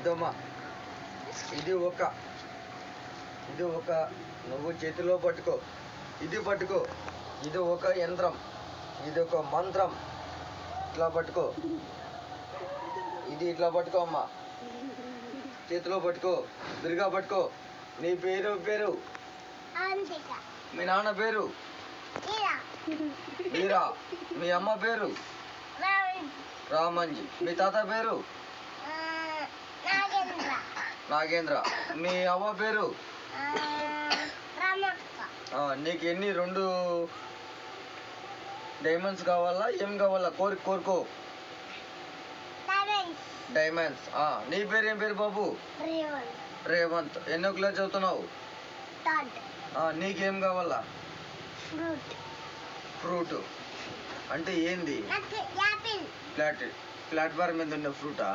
ఇదమ్మా ఇది ఒక నువ్వు చేతిలో పట్టుకో, ఇది పట్టుకో, ఇది ఒక యంత్రం, ఇది ఒక మంత్రం. ఇట్లా పట్టుకో, ఇది ఇట్లా పట్టుకో అమ్మా, చేతిలో పట్టుకో, బిరుగా పట్టుకో. నీ పేరు మీ నాన్న పేరు మీరా, మీ అమ్మ పేరు రామంజి, మీ తాత పేరు నాగేంద్ర, మీ అవ్వ పేరు. నీకు ఎన్ని 2 డైమండ్స్ కావాలా, ఏం కావాలా? కోరుకో. డైమండ్స్. నీ పేరు ఏం పేరు బాబు? రేవంత్. ఎన్నో క్లాస్ చదువుతున్నావు? నీకేం కావాలా? ఫ్రూట్ అంటే ఏంది? ప్లాట్ఫామ్ మీద ఉన్న ఫ్రూటా?